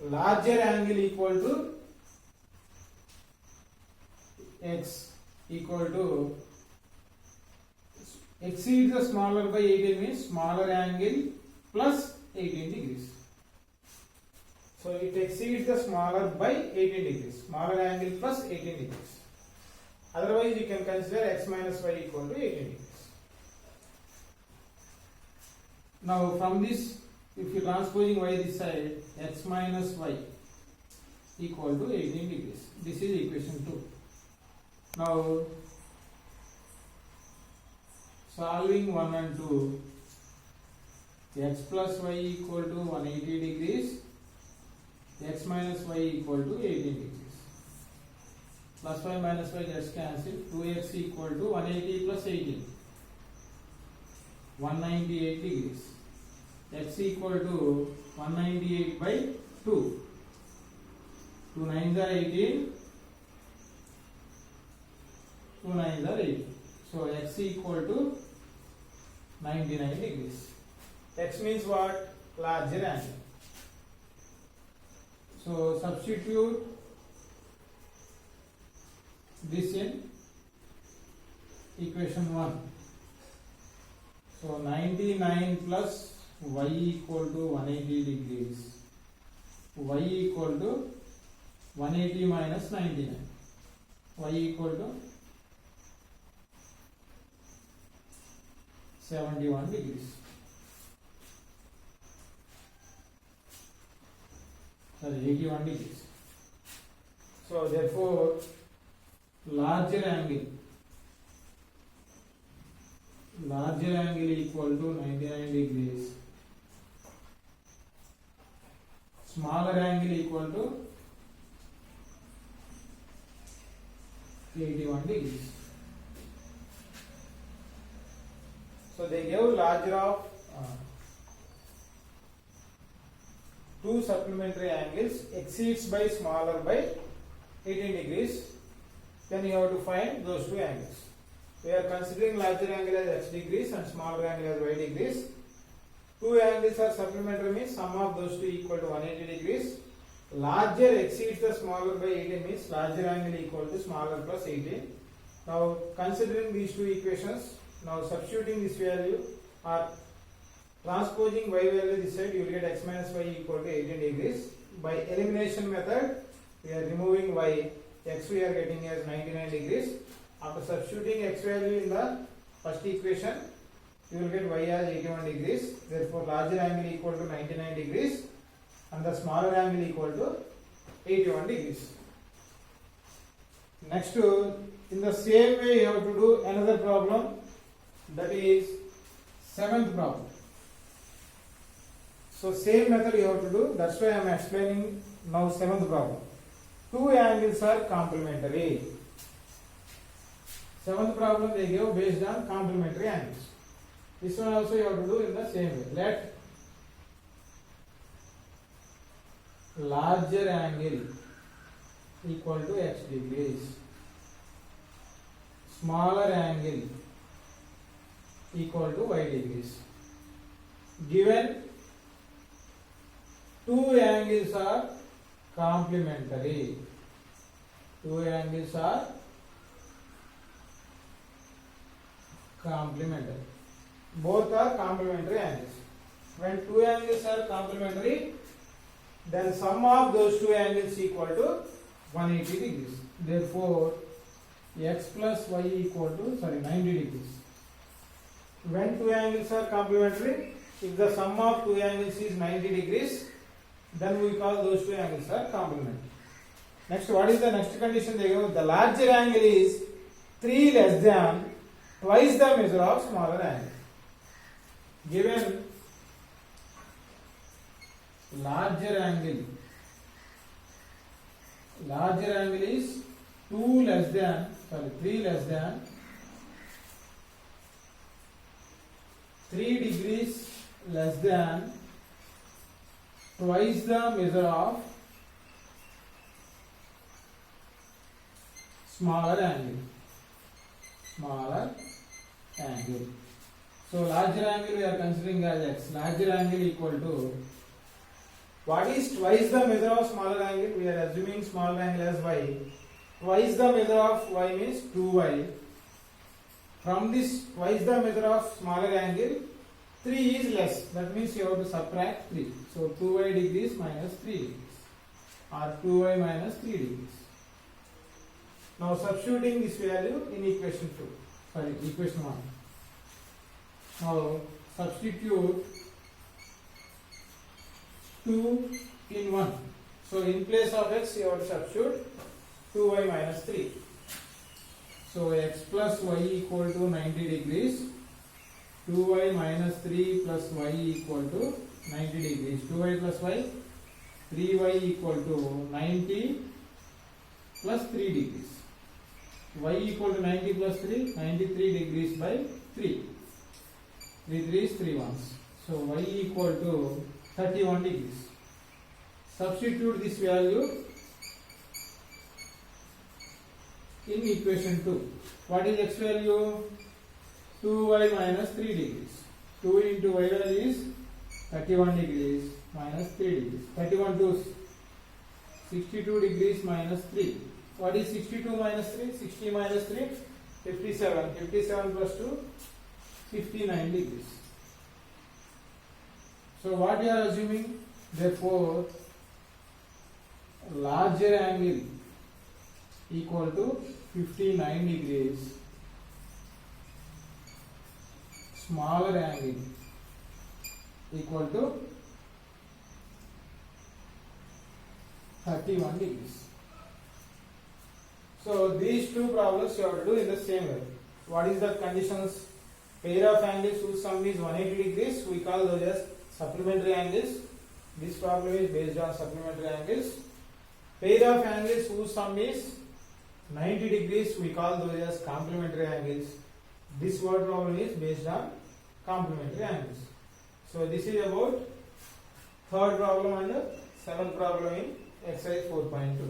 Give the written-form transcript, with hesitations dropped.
larger angle equal to x equal to exceeds the smaller by 18 means smaller angle plus 18 degrees. So it exceeds the smaller by 18 degrees. Smaller angle plus 18 degrees. Otherwise you can consider x minus y equal to 18 degrees. Now from this, if you transposing y this side, x minus y equal to 18 degrees. This is equation 2. Now solving 1 and 2, x plus y equal to 180 degrees, x minus y equal to 18 degrees. Plus y minus y gets cancelled. 2x equal to 180 plus 18, 198 degrees. X equal to 198 by 2. 2 9s are 18. 2 9s are 18. So x equal to 99 degrees. X means what? Larger angle. So substitute this in equation 1. So 99 plus y equal to 180 degrees. Y equal to 180 minus 99. Y equal to 71 degrees. Sorry, 81 degrees. So therefore larger angle equal to 99 degrees. Smaller angle equal to 81 degrees. So they gave larger of two supplementary angles exceeds by smaller by 18 degrees. Then you have to find those two angles. We are considering larger angle as x degrees and smaller angle as y degrees. Two angles are supplementary means sum of those two equal to 180 degrees. Larger exceeds the smaller by 18 means larger angle equal to smaller plus 18. Now considering these two equations, now substituting this value or transposing y value this side, you will get x minus y equal to 18 degrees. By elimination method, we are removing y. X we are getting as 99 degrees. After substituting x value in the first equation, you will get y as 81 degrees. Therefore, larger angle equal to 99 degrees and the smaller angle equal to 81 degrees. Next, in the same way, you have to do another problem, that is 7th problem. So same method you have to do. That's why I am explaining now 7th problem. Two angles are complementary. 7th problem they give based on complementary angles. This one also you have to do in the same way. Let larger angle equal to x degrees, smaller angle equal to y degrees. Given two angles are complementary. Two angles are complementary. Both are complementary angles. When two angles are complementary, then sum of those two angles equal to 180 degrees. Therefore, x plus y equal to 90 degrees. When two angles are complementary, if the sum of two angles is 90 degrees, then we call those two angles are complementary. Next, what is the next condition they give? The larger angle is 3 less than twice the measure of smaller angle. Given larger angle is 3 less than 3 degrees less than twice the measure of smaller angle. So larger angle we are considering as x. Larger angle equal to What is twice the measure of smaller angle? We are assuming smaller angle as y. Twice the measure of y means 2y. From this twice the measure of smaller angle, 3 is less. That means you have to subtract 3. So 2y degrees minus 3 degrees, or 2y minus 3 degrees. Now substituting this value in equation 2. Sorry, equation 1. Now substitute 2 in 1. So in place of x you have to substitute 2y minus 3. So x plus y equal to 90 degrees. 2y minus 3 plus y equal to 90 degrees. 2y plus y, 3y equal to 90 plus 3 degrees. Y equal to 90 plus 3, 93 degrees by 3. 3 3s, 3 1s. So y equal to 31 degrees. Substitute this value in equation 2. What is x value? 2y minus 3 degrees. 2 into y value is 31 degrees minus 3 degrees. 31 to 62 degrees minus 3. What is 62 minus 3? 60 minus 3, 57. 57 plus 2, 59 degrees. So what you are assuming? Therefore, larger angle equal to 59 degrees. Smaller angle equal to 31 degrees. So these two problems you have to do in the same way. What is the conditions? Pair of angles whose sum is 180 degrees, we call those as supplementary angles. This problem is based on supplementary angles. Pair of angles whose sum is 90 degrees, we call those as complementary angles. This word problem is based on complementary angles. So this is about third problem and seventh problem in exercise 4.2.